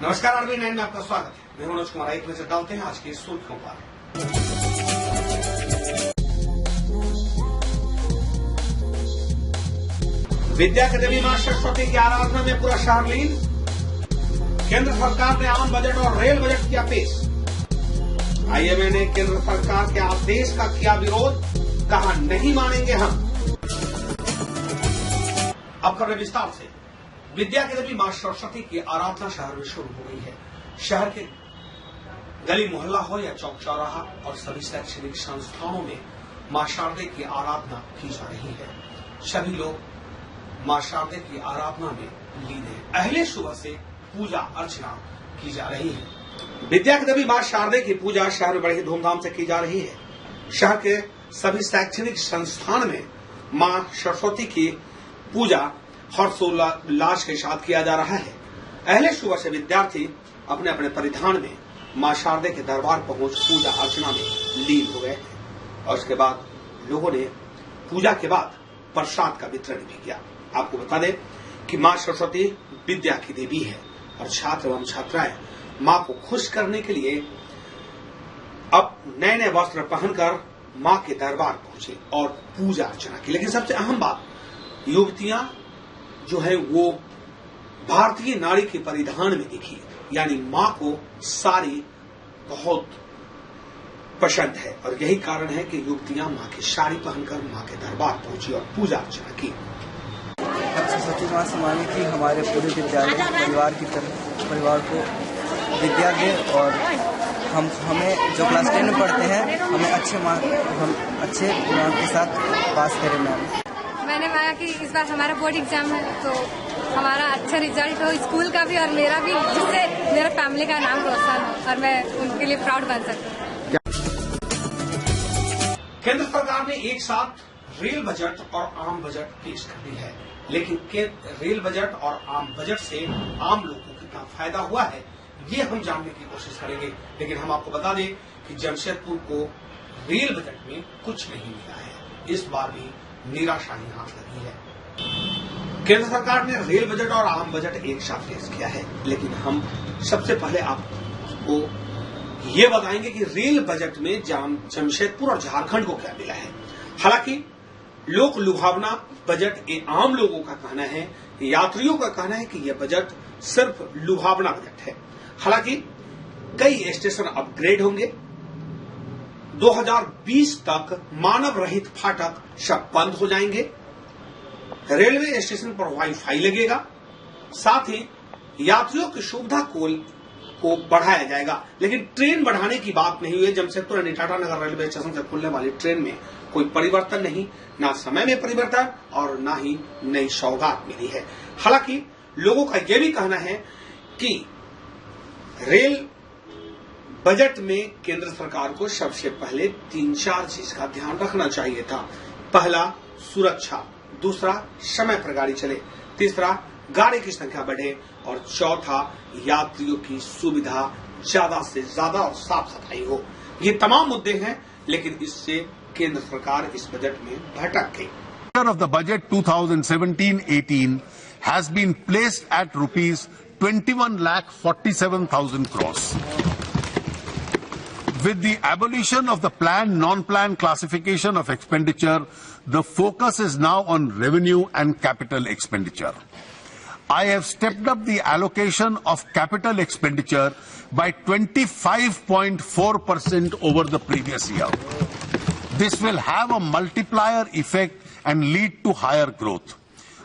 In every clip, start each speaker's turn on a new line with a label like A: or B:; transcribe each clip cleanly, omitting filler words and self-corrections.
A: नमस्कार, RBN 9 में आपका स्वागत है। मैं मनोज कुमार। एक नजर डालते हैं आज की सुर्खियों पर। विद्या के देवी मां सरस्वती की आराधना में पूरा शहर लीन। केंद्र सरकार ने आम बजट और रेल बजट किया पेश। IMA ने केंद्र सरकार के आदेश का किया विरोध, कहा नहीं मानेंगे हम। अब खबरें विस्तार से। विद्या की देवी मां सरस्वती की आराधना शहर में शुरू हो गई है। शहर के गली मोहल्ला हो या चौक चौराहा और सभी शैक्षणिक संस्थानों में मां शारदे की आराधना की जा रही है। सभी लोग मां शारदे की आराधना में लीन हैं। पहले सुबह से पूजा अर्चना की जा रही है। विद्या की देवी मां शारदे की पूजा शहर में बड़ी धूमधाम से की जा रही है। शहर के सभी शैक्षणिक संस्थान में मां सरस्वती की पूजा हर्षोल्लास के साथ किया जा रहा है। पहले सुबह से विद्यार्थी अपने अपने परिधान में मां शारदे के दरबार पहुंच पूजा अर्चना में लीन हो गए हैं और उसके बाद लोगों ने पूजा के बाद प्रसाद का वितरण भी किया। आपको बता दें कि मां सरस्वती विद्या की देवी है और छात्र एवं छात्राएं मां को खुश करने के लिए अब नए नए वस्त्र पहनकर मां के दरबार पहुंचे और पूजा अर्चना की। लेकिन सबसे अहम बात, युवतियां जो है वो भारतीय नारी के परिधान में दिखी, यानी मां को साड़ी बहुत पसंद है और यही कारण है कि युवतियां मां की साड़ी पहनकर मां के दरबार पहुंची और पूजा अर्चना की।
B: सरस्वती मां से मांगे कि हमारे पूरे विद्यालय परिवार को विद्या दे और हमें जो क्लास 10 में पढ़ते हैं हमें अच्छे मार्क के साथ पास करें।
C: मैंने मांगा कि इस बार हमारा बोर्ड एग्जाम है तो हमारा अच्छा रिजल्ट हो, स्कूल का भी और मेरा भी, जिससे मेरा फैमिली का नाम रोशन हो और मैं उनके लिए प्राउड बन सकूं।
A: केंद्र सरकार ने एक साथ रेल बजट और आम बजट पेश कर दी है, लेकिन रेल बजट और आम बजट से आम लोगों को कितना फायदा हुआ है ये हम जानने की कोशिश करेंगे। लेकिन हम आपको बता दें कि जमशेदपुर को रेल बजट में कुछ नहीं मिला है। इस बार भी निराशा ही हाथ लगी है। केंद्र सरकार ने रेल बजट और आम बजट एक साथ पेश किया है, लेकिन हम सबसे पहले आपको ये बताएंगे कि रेल बजट में जमशेदपुर और झारखंड को क्या मिला है। हालांकि लोक लुभावना बजट ये आम लोगों का कहना है, यात्रियों का कहना है कि यह बजट सिर्फ लुभावना बजट है। हालांकि कई स्टेशन अपग्रेड होंगे। 2020 तक मानव रहित फाटक सब बंद हो जाएंगे। रेलवे स्टेशन पर वाईफाई लगेगा। साथ ही यात्रियों की सुविधा को बढ़ाया जाएगा। लेकिन ट्रेन बढ़ाने की बात नहीं हुई। जमशेदपुर यानी टाटानगर रेलवे स्टेशन से खुलने वाली ट्रेन में कोई परिवर्तन नहीं, ना समय में परिवर्तन और ना ही नई सौगात मिली है। हालांकि लोगों का यह भी कहना है कि रेल बजट में केंद्र सरकार को सबसे पहले 3-4 चीज का ध्यान रखना चाहिए था। पहला, सुरक्षा। दूसरा, समय पर गाड़ी चले। तीसरा, गाड़ी की संख्या बढ़े और चौथा, यात्रियों की सुविधा ज्यादा से ज्यादा और साफ सफाई हो। ये तमाम मुद्दे हैं, लेकिन इससे केंद्र सरकार इस बजट में भटक गई।
D: of the budget 2017-18 has been placed at rupees 21,47,000 crores. With the abolition of the planned non-planned classification of expenditure, the focus is now on revenue and capital expenditure. I have stepped up the allocation of capital expenditure by 25.4% over the previous year. This will have a multiplier effect and lead to higher growth.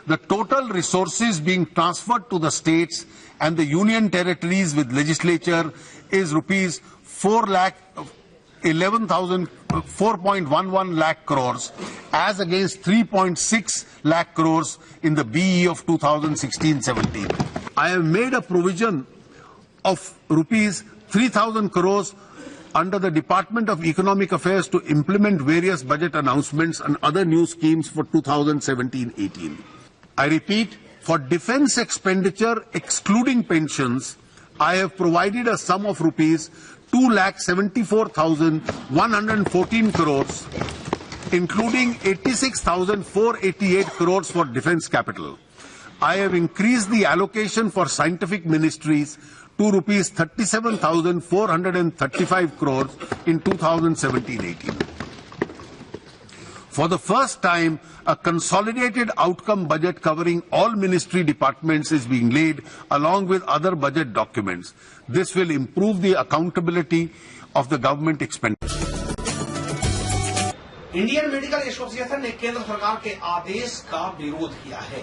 D: The total resources being transferred to the states and the union territories with legislature is rupees 4.11 lakh crores as against 3.6 lakh crores in the BE of 2016-17. I have made a provision of rupees 3,000 crores under the Department of Economic Affairs to implement various budget announcements and other new schemes for 2017-18. I repeat, for defence expenditure excluding pensions, I have provided a sum of rupees 2,74,114 crores, including 86,488 crores for defence capital. I have increased the allocation for scientific ministries to rupees 37,435 crores in 2017-18. For the first time, a consolidated outcome budget covering all ministry departments is being laid along with other budget documents. This will improve the accountability of the government expenditure.
A: Indian medical association ने केंद्र सरकार के आदेश का विरोध किया है।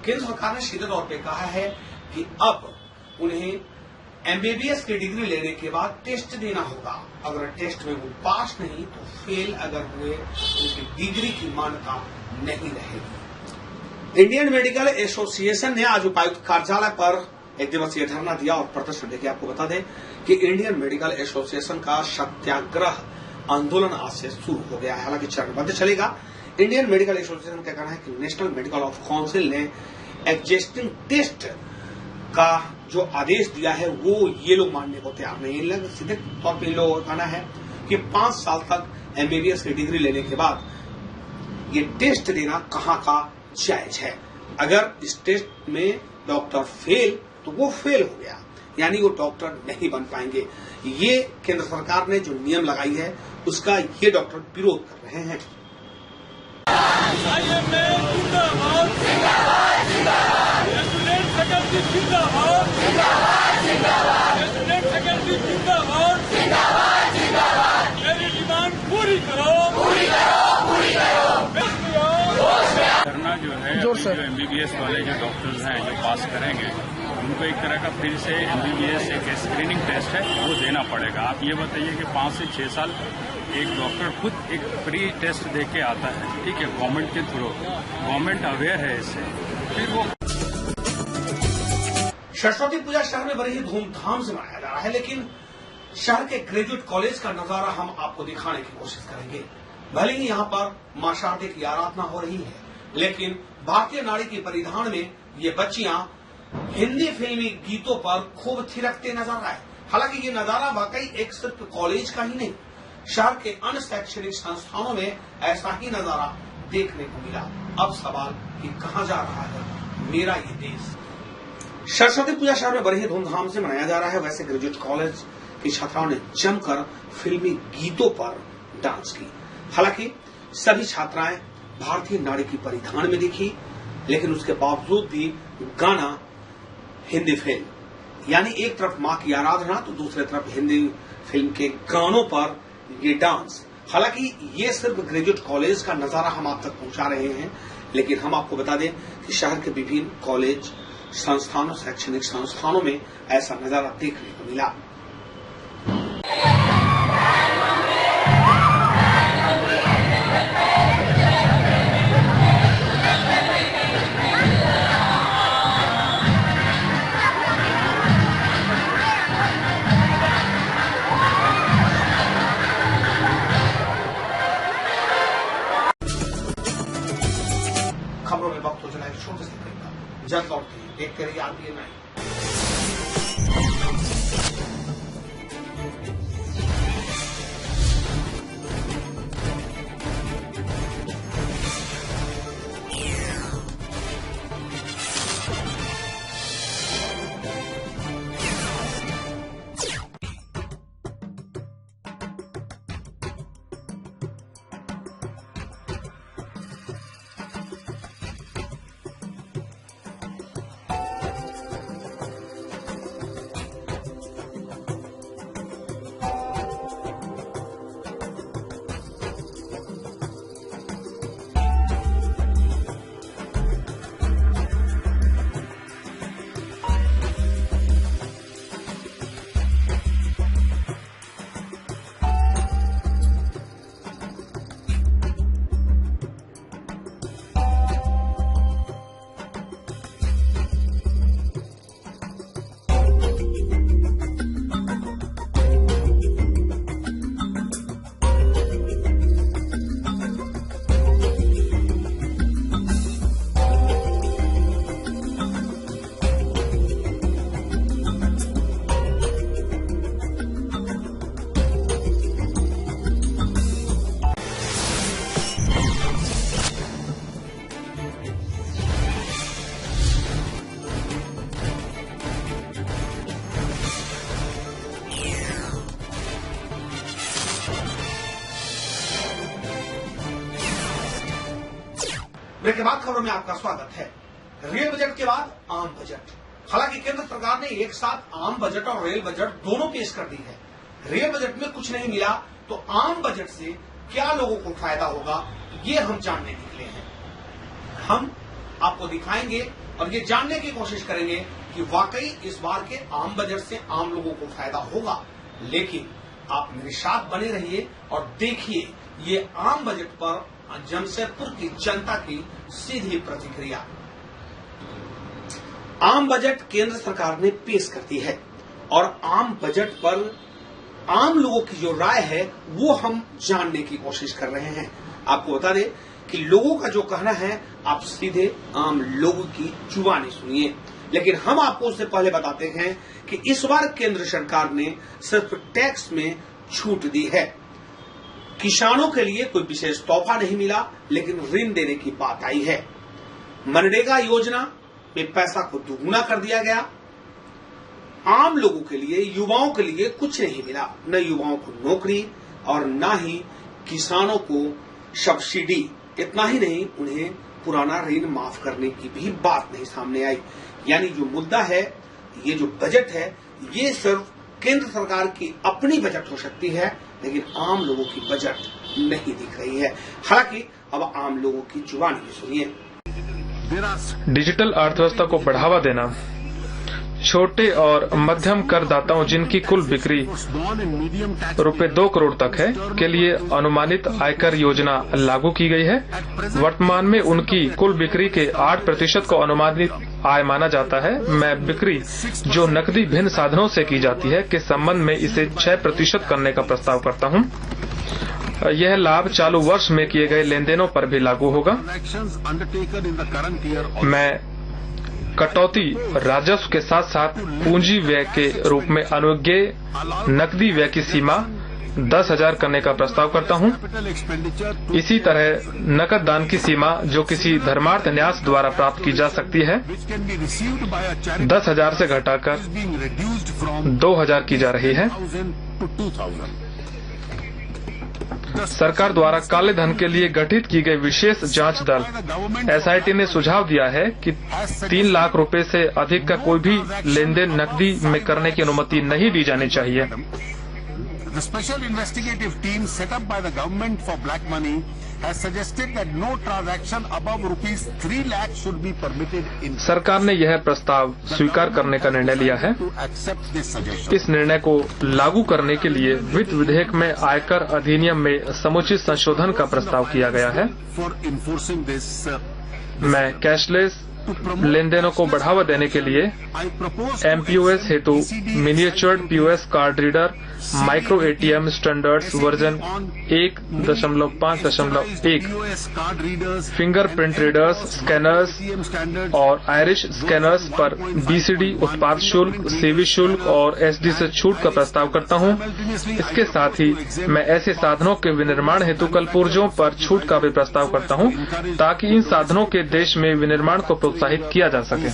A: केंद्र सरकार ने सीधे तौर पे कहा है कि अब उन्हें एमबीबीएस की डिग्री लेने के बाद टेस्ट देना होगा। अगर टेस्ट में वो पास नहीं तो फेल अगर हुए उनकी डिग्री की मान्यता नहीं रहेगी। इंडियन मेडिकल एसोसिएशन ने आज उपायुक्त कार्यालय पर एक दिवसीय धरना दिया और प्रदर्शन देखिए। आपको बता दें कि इंडियन मेडिकल एसोसिएशन का सत्याग्रह आंदोलन आज से शुरू हो गया है, हालांकि चरणबद्ध चलेगा। इंडियन मेडिकल एसोसिएशन का कहना है कि नेशनल मेडिकल ऑफ काउंसिल ने एग्जिस्टिंग टेस्ट का जो आदेश दिया है वो ये लोग मानने को तैयार नहीं है। सीधे तौर पर इन लोगों का कहना है कि 5 साल तक एमबीबीएस की डिग्री लेने के बाद ये टेस्ट देना कहां का जायज है। अगर इस टेस्ट में डॉक्टर फेल तो वो फेल हो गया, यानी वो डॉक्टर नहीं बन पाएंगे। ये केंद्र सरकार ने जो नियम लगाई है उसका ये डॉक्टर विरोध कर रहे हैं।
E: धरना जो है जो एमबीबीएस वाले जो डॉक्टर्स हैं जो पास करेंगे उनको एक तरह का फिर से एमबीबीएस एक स्क्रीनिंग टेस्ट है वो देना पड़ेगा। आप ये बताइए कि 5 से 6 साल एक डॉक्टर खुद एक प्री टेस्ट दे के आता है, ठीक है, गवर्नमेंट के थ्रू। गवर्नमेंट अवेयर है इससे, फिर वो
A: सरस्वती पूजा शहर में बड़ी ही धूमधाम से मनाया जा रहा है, लेकिन शहर के ग्रेजुएट कॉलेज का नजारा हम आपको दिखाने की कोशिश करेंगे। भले ही यहाँ पर मां शारदे की आराधना हो रही है, लेकिन भारतीय नारी के परिधान में ये बच्चियां हिंदी फिल्मी गीतों पर खूब थिरकते नजर आए। हालांकि ये नजारा वाकई एक सिर्फ कॉलेज का ही नहीं, शहर के अन्य शैक्षणिक संस्थानों में ऐसा ही नजारा देखने को मिला। अब सवाल कि कहां जा रहा है मेरा ये देश। सरस्वती पूजा शहर में बड़ी ही धूमधाम से मनाया जा रहा है। वैसे ग्रेजुएट कॉलेज की छात्राओं ने जमकर फिल्मी गीतों पर डांस की। हालांकि सभी छात्राएं भारतीय नारी की परिधान में दिखी, लेकिन उसके बावजूद भी गाना हिंदी फिल्म, यानी एक तरफ मां की आराधना तो दूसरी तरफ हिंदी फिल्म के गानों पर ये डांस। हालांकि ये सिर्फ ग्रेजुएट कॉलेज का नजारा हम आप तक पहुंचा रहे हैं, लेकिन हम आपको बता दें कि शहर के विभिन्न कॉलेज संस्थानों शैक्षणिक संस्थानों में ऐसा नजारा देखने को मिला। खबरों में वक्त हो चला है छोटे से ब्रेक का। जल्द लौटते हैं, देखते रहिए RBN 9। ब्रेक के बाद खबरों में आपका स्वागत है। रेल बजट के बाद आम बजट। हालांकि केंद्र सरकार ने एक साथ आम बजट और रेल बजट दोनों पेश कर दी है। रेल बजट में कुछ नहीं मिला तो आम बजट से क्या लोगों को फायदा होगा, ये हम जानने निकले हैं। हम आपको दिखाएंगे और ये जानने की कोशिश करेंगे कि वाकई इस बार के आम बजट से आम लोगों को फायदा होगा। लेकिन आप मेरे साथ बने रहिए और देखिए ये आम बजट पर जमशेदपुर की जनता की सीधी प्रतिक्रिया। आम बजट केंद्र सरकार ने पेश कर दी है और आम बजट पर आम लोगों की जो राय है वो हम जानने की कोशिश कर रहे हैं। आपको बता दें कि लोगों का जो कहना है आप सीधे आम लोगों की जुबानी सुनिए। लेकिन हम आपको उससे पहले बताते हैं कि इस बार केंद्र सरकार ने सिर्फ टैक्स में छूट दी है। किसानों के लिए कोई विशेष तोहफा नहीं मिला, लेकिन ऋण देने की बात आई है। मनरेगा योजना में पैसा को दोगुना कर दिया गया। आम लोगों के लिए, युवाओं के लिए कुछ नहीं मिला, न युवाओं को नौकरी और न ही किसानों को सब्सिडी। इतना ही नहीं, उन्हें पुराना ऋण माफ करने की भी बात नहीं सामने आई। यानी जो मुद्दा है, ये जो बजट है, ये सिर्फ केंद्र सरकार की अपनी बजट हो सकती है, लेकिन आम लोगों की बजट नहीं दिख रही है। हालांकि अब आम लोगों की जुबानी भी सुनिए।
F: डिजिटल अर्थव्यवस्था को बढ़ावा देना, छोटे और मध्यम करदाताओं जिनकी कुल बिक्री ₹2 करोड़ तक है के लिए अनुमानित आयकर योजना लागू की गई है। वर्तमान में उनकी कुल बिक्री के 8% को अनुमानित आय माना जाता है। मैं बिक्री जो नकदी भिन्न साधनों से की जाती है के संबंध में इसे 6% करने का प्रस्ताव करता हूं। यह लाभ चालू वर्ष में किए गए लेन देनों पर भी लागू होगा। मैं कटौती राजस्व के साथ साथ पूंजी व्यय के रूप में अनुज्ञेय नकदी व्यय की सीमा 10,000 करने का प्रस्ताव करता हूं। इसी तरह नकद दान की सीमा जो किसी धर्मार्थ न्यास द्वारा प्राप्त की जा सकती है 10,000 से घटाकर 2,000 की जा रही है। सरकार द्वारा काले धन के लिए गठित की गई विशेष जांच दल SIT ने सुझाव दिया है कि 3 लाख रुपए से अधिक का कोई भी लेन देन नकदी में करने की अनुमति नहीं दी जानी चाहिए।
D: The special investigative team set up by the government for black money has suggested that no transaction above ₹3 lakh should be permitted in.
F: सरकार ने यह प्रस्ताव स्वीकार करने का निर्णय लिया है। इस निर्णय को लागू करने के लिए वित्त विधेयक में आयकर अधिनियम में समुचित संशोधन का प्रस्ताव किया गया है। मैं कैशलेस लेन देनों को बढ़ावा देने के लिए MPOS हेतु मिनिएचर्ड POS card reader micro ATM standards version 1.5.1 fingerprint readers, scanners और आयरिश स्कैनर्स पर BCD उत्पाद शुल्क, सेवी शुल्क और SD से छूट का प्रस्ताव करता हूं। इसके साथ ही मैं ऐसे साधनों के विनिर्माण हेतु कलपुर्जों पर छूट का भी प्रस्ताव करता हूं ताकि इन साधनों के देश में विनिर्माण को प्रोत्साहित किया जा सके।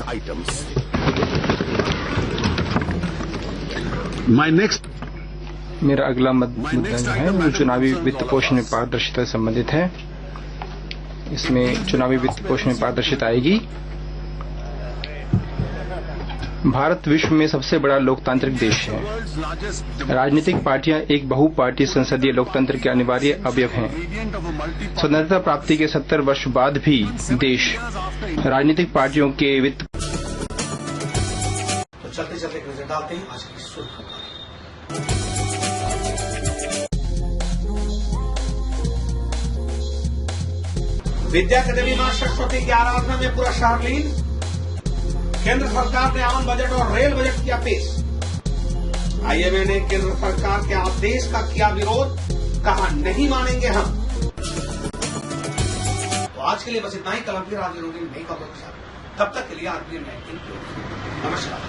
G: मेरा अगला मुद्दा जो है वो चुनावी वित्त पोषण में पारदर्शिता से संबंधित है। इसमें चुनावी वित्त पोषण में पारदर्शिता आएगी। भारत विश्व में सबसे बड़ा लोकतांत्रिक देश है। राजनीतिक पार्टियां एक बहुपार्टी संसदीय लोकतंत्र के अनिवार्य अवयव हैं। स्वतंत्रता प्राप्ति के 70 वर्ष बाद भी देश राजनीतिक पार्टियों के वित्त।
A: तो चलते चलते एक नजर डालते हैं आज की सुर्खियों पर। विद्या अकादमी मां सरस्वती की आराधना में पूरा शहर लीन। केंद्र सरकार ने आम बजट और रेल बजट किया पेश। IMA ने केंद्र सरकार के आदेश का किया विरोध, कहा नहीं मानेंगे हम। तो आज के लिए बस इतना ही। कल फिर हाजिर होंगे नई खबरों के साथ। तब तक के लिए आप नमस्कार।